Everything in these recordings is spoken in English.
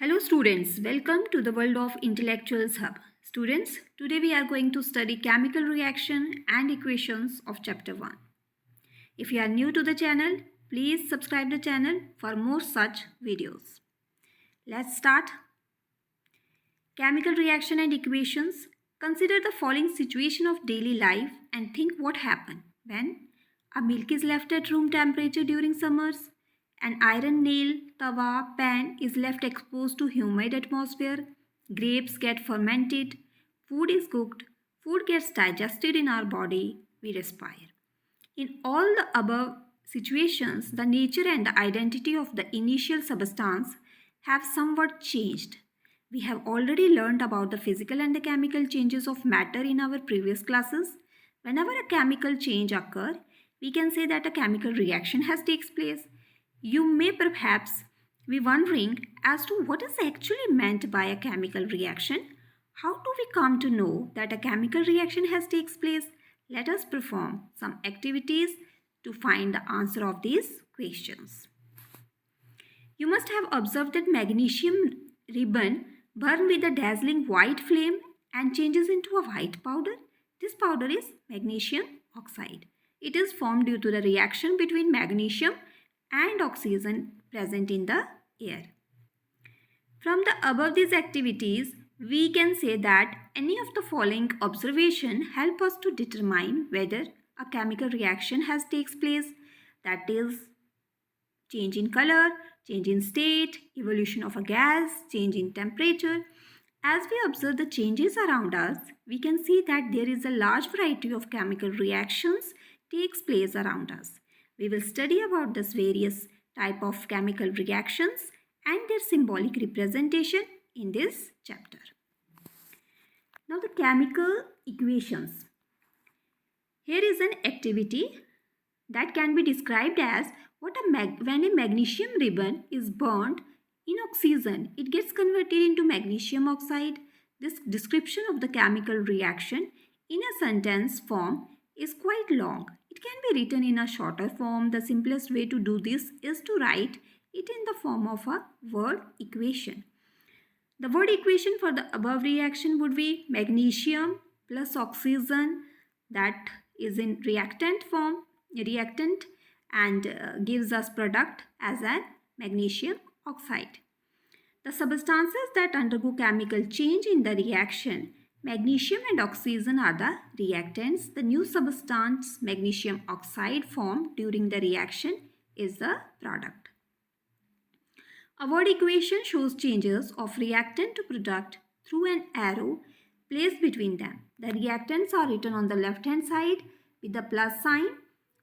Hello students, welcome to the world of Intellectuals Hub. Students, today we are going to study chemical reaction and equations of chapter 1. If you are new to the channel, please subscribe the channel for more such videos. Let's start. Chemical reaction and equations. Consider the following situation of daily life and think what happened when a milk is left at room temperature during summers. An iron nail, tawa, pan is left exposed to humid atmosphere. Grapes get fermented. Food is cooked. Food gets digested in our body. We respire. In all the above situations, the nature and the identity of the initial substance have somewhat changed. We have already learned about the physical and the chemical changes of matter in our previous classes. Whenever a chemical change occurs, we can say that a chemical reaction has takes place. You may perhaps be wondering as to what is actually meant by a chemical reaction. How do we come to know that a chemical reaction has takes place? Let us perform some activities to find the answer of these questions. You must have observed that magnesium ribbon burns with a dazzling white flame and changes into a white powder. This powder is magnesium oxide. It is formed due to the reaction between magnesium and oxygen present in the air. From the above these activities, we can say that any of the following observation help us to determine whether a chemical reaction has takes place, that is change in color, change in state, evolution of a gas, change in temperature. As we observe the changes around us, we can see that there is a large variety of chemical reactions takes place around us. We will study about this various type of chemical reactions and their symbolic representation in this chapter. Now the chemical equations. Here is an activity that can be described as when a magnesium ribbon is burned in oxygen, it gets converted into magnesium oxide. This description of the chemical reaction in a sentence form is quite long. It can be written in a shorter form. The simplest way to do this is to write it in the form of a word equation. The word equation for the above reaction would be magnesium plus oxygen, that is in reactant form, and gives us product as an magnesium oxide. The substances that undergo chemical change in the reaction, magnesium and oxygen are the reactants. The new substance, magnesium oxide, formed during the reaction is the product. A word equation shows changes of reactant to product through an arrow placed between them. The reactants are written on the left hand side with the plus sign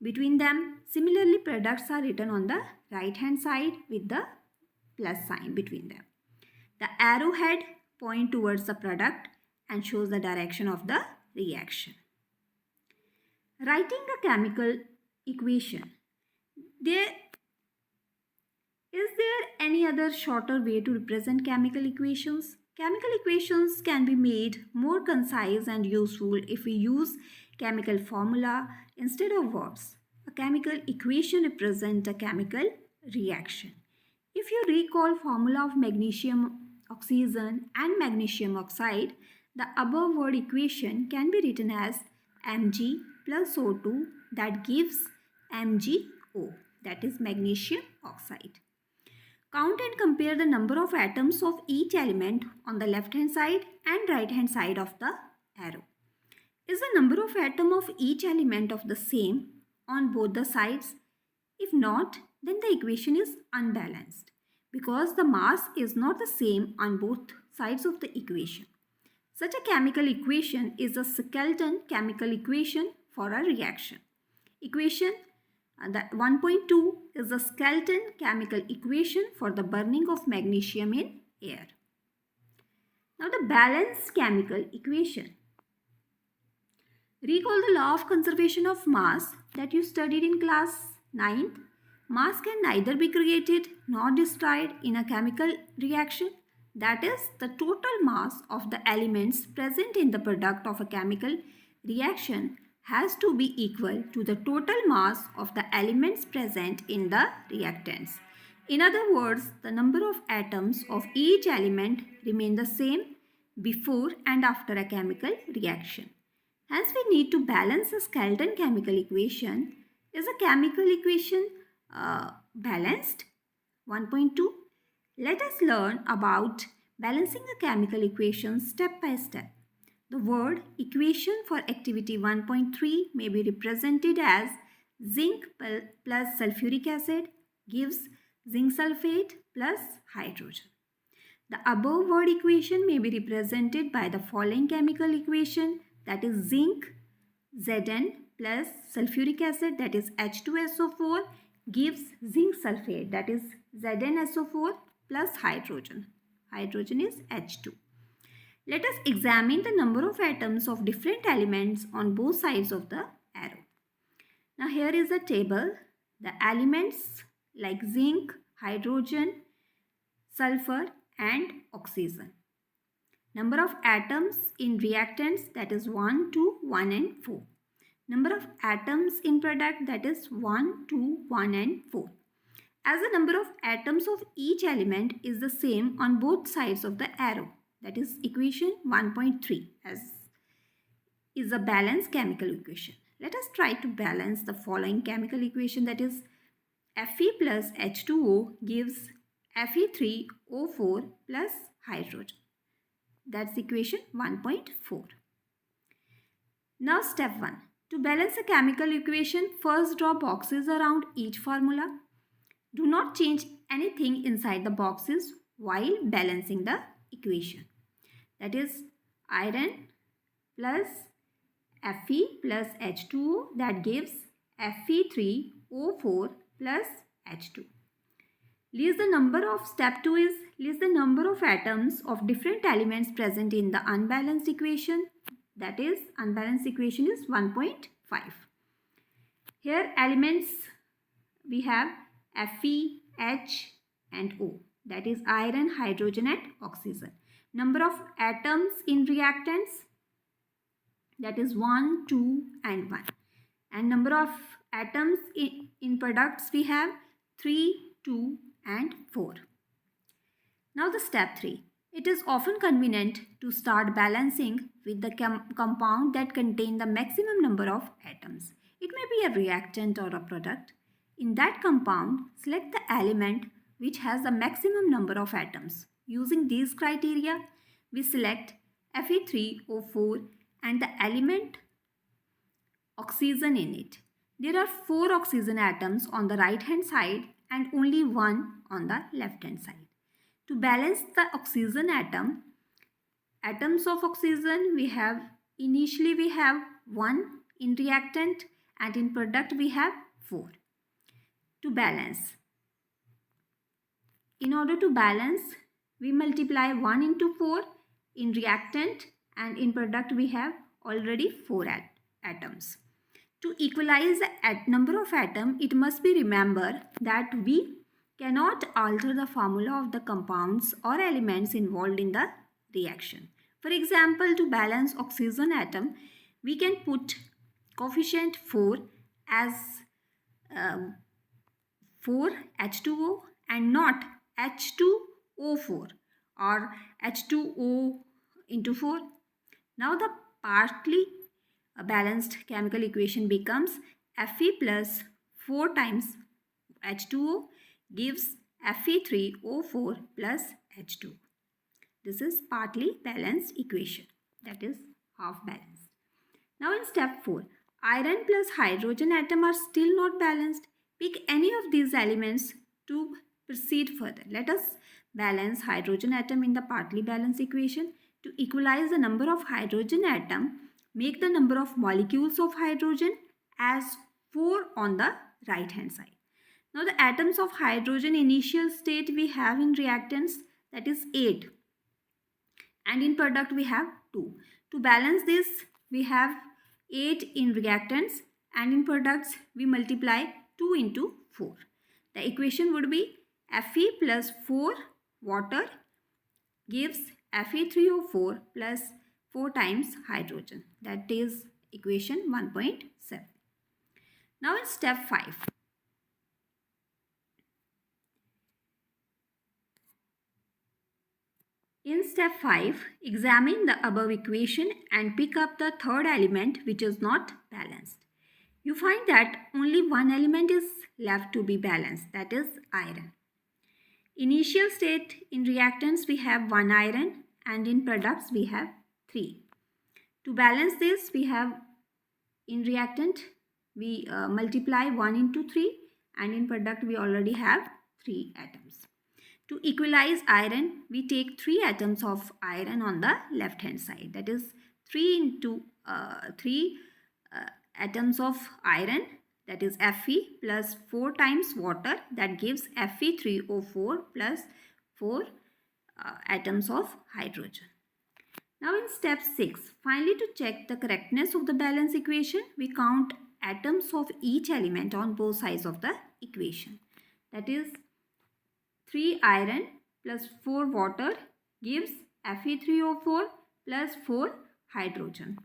between them. Similarly, products are written on the right hand side with the plus sign between them. The arrowhead points towards the product and shows the direction of the reaction. Writing a chemical equation. Is there any other shorter way to represent chemical equations? Chemical equations can be made more concise and useful if we use chemical formula instead of verbs. A chemical equation represents a chemical reaction. If you recall formula of magnesium oxygen and magnesium oxide, the above word equation can be written as Mg plus O2, that gives MgO, that is magnesium oxide. Count and compare the number of atoms of each element on the left hand side and right hand side of the arrow. Is the number of atoms of each element of the same on both the sides? If not, then the equation is unbalanced because the mass is not the same on both sides of the equation. Such a chemical equation is a skeleton chemical equation for a reaction. Equation that 1.2 is the skeleton chemical equation for the burning of magnesium in air. Now the balanced chemical equation. Recall the law of conservation of mass that you studied in class 9th. Mass can neither be created nor destroyed in a chemical reaction. That is, the total mass of the elements present in the product of a chemical reaction has to be equal to the total mass of the elements present in the reactants. In other words, the number of atoms of each element remain the same before and after a chemical reaction. Hence, we need to balance the skeleton chemical equation. Is a chemical equation balanced? 1.2. Let us learn about balancing a chemical equation step by step. The word equation for activity 1.3 may be represented as zinc plus sulfuric acid gives zinc sulfate plus hydrogen. The above word equation may be represented by the following chemical equation, that is zinc Zn plus sulfuric acid, that is H2SO4, gives zinc sulfate, that is ZnSO4 plus hydrogen. Hydrogen is H2. Let us examine the number of atoms of different elements on both sides of the arrow. Now here is a table. The elements like zinc, hydrogen, sulfur and oxygen. Number of atoms in reactants, that is 1, 2, 1 and 4. Number of atoms in product, that is 1, 2, 1 and 4. As the number of atoms of each element is the same on both sides of the arrow, that is equation 1.3 as is a balanced chemical equation. Let us try to balance the following chemical equation, that is Fe plus H2O gives Fe3O4 plus hydrogen. That's equation 1.4. Now step 1. To balance a chemical equation, first draw boxes around each formula. Do not change anything inside the boxes while balancing the equation. That is iron plus Fe plus H2O, that gives Fe3O4 plus H2. List the number of step 2 is list the number of atoms of different elements present in the unbalanced equation. That is unbalanced equation is 1.5. Here elements we have Fe, H and O, that is iron, hydrogen and oxygen. Number of atoms in reactants, that is 1, 2 and 1. And number of atoms in products we have 3, 2 and 4. Now the step 3. It is often convenient to start balancing with the compound that contain the maximum number of atoms. It may be a reactant or a product. In that compound, select the element which has the maximum number of atoms. Using these criteria, we select Fe3O4 and the element oxygen in it. There are 4 oxygen atoms on the right hand side and only 1 on the left hand side. To balance the oxygen atoms of oxygen we have initially 1 in reactant and in product we have 4. To balance, in order to balance, we multiply 1 into 4 in reactant and in product we have already 4 atoms. To equalize the number of atoms, it must be remembered that we cannot alter the formula of the compounds or elements involved in the reaction. For example, to balance oxygen atom, we can put coefficient 4 as 4 H2O and not H2O4 or H2O into 4. Now the partly balanced chemical equation becomes Fe plus 4 times H2O gives Fe3O4 plus H2. This is partly balanced equation, that is half balanced. Now in step 4, iron plus hydrogen atom are still not balanced. Pick any of these elements to proceed further. Let us balance hydrogen atom in the partly balanced equation. To equalize the number of hydrogen atom, make the number of molecules of hydrogen as 4 on the right hand side. Now the atoms of hydrogen initial state we have in reactants, that is 8, and in product we have 2. To balance this, we have 8 in reactants and in products we multiply 2 into 4. The equation would be Fe plus 4 water gives Fe3O4 plus 4 times hydrogen. That is equation 1.7. Now in step 5. In step 5, examine the above equation and pick up the third element which is not balanced. You find that only one element is left to be balanced, that is iron. Initial state, in reactants we have 1 iron and in products we have 3. To balance this, we have in reactant we multiply 1 into 3 and in product we already have 3 atoms. To equalize iron, we take 3 atoms of iron on the left hand side, that is 3 into 3 atoms of iron, that is Fe, plus 4 times water, that gives Fe3O4 plus 4 atoms of hydrogen. Now in step 6, finally to check the correctness of the balance equation, we count atoms of each element on both sides of the equation. That is 3 iron plus 4 water gives Fe3O4 plus 4 hydrogen.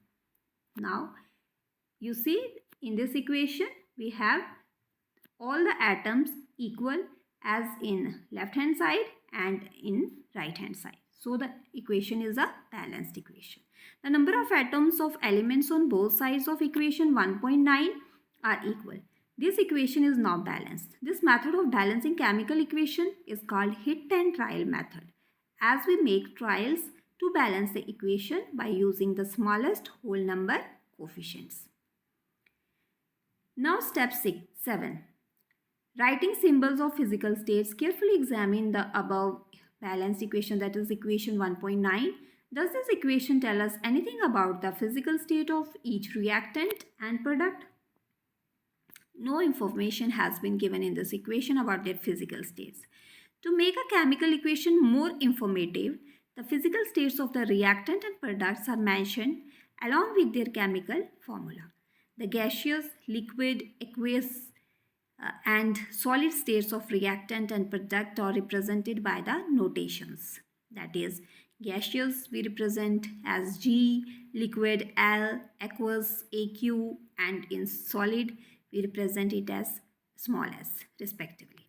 Now you see in this equation we have all the atoms equal as in left hand side and in right hand side. So the equation is a balanced equation. The number of atoms of elements on both sides of equation 1.9 are equal. This equation is not balanced. This method of balancing chemical equation is called hit and trial method, as we make trials to balance the equation by using the smallest whole number coefficients. Now step 7. Writing symbols of physical states, carefully examine the above balanced equation, that is equation 1.9. Does this equation tell us anything about the physical state of each reactant and product? No information has been given in this equation about their physical states. To make a chemical equation more informative, the physical states of the reactant and products are mentioned along with their chemical formula. The gaseous, liquid, aqueous, and solid states of reactant and product are represented by the notations. That is, gaseous we represent as G, liquid L, aqueous AQ, and in solid we represent it as small s respectively.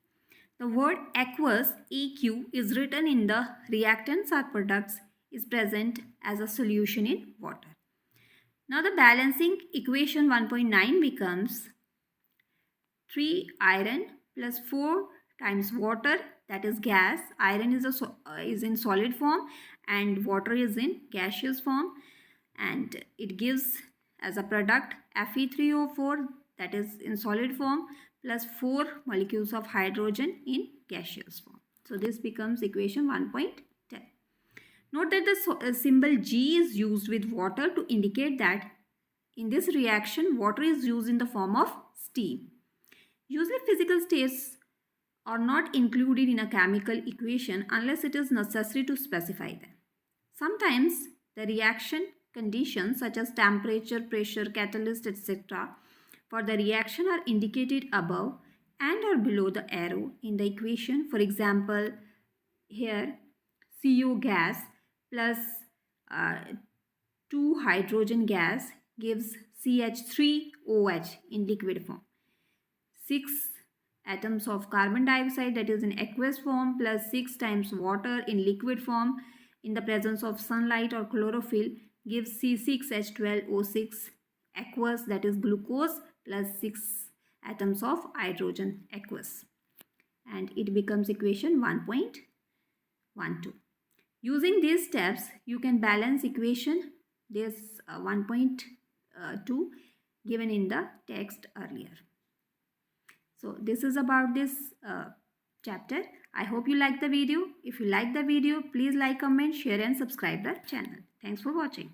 The word aqueous AQ is written in the reactants or products is present as a solution in water. Now the balancing equation 1.9 becomes 3 iron plus 4 times water, that is gas. Iron is in solid form and water is in gaseous form, and it gives as a product Fe3O4, that is in solid form, plus 4 molecules of hydrogen in gaseous form. So this becomes equation 1.10. Note that the symbol G is used with water to indicate that in this reaction water is used in the form of steam. Usually physical states are not included in a chemical equation unless it is necessary to specify them. Sometimes the reaction conditions such as temperature, pressure, catalyst, etc. for the reaction are indicated above and or below the arrow in the equation. For example, here CO gas plus 2 hydrogen gas gives CH3OH in liquid form. 6 atoms of carbon dioxide, that is in aqueous form, plus 6 times water in liquid form in the presence of sunlight or chlorophyll gives C6H12O6 aqueous, that is glucose, plus 6 atoms of hydrogen aqueous, and it becomes equation 1.12. Using these steps you can balance equation this 1.2 given in the text earlier. So this is about this chapter. I hope you like the video. If you like the video, please like, comment, share and subscribe the channel. Thanks for watching.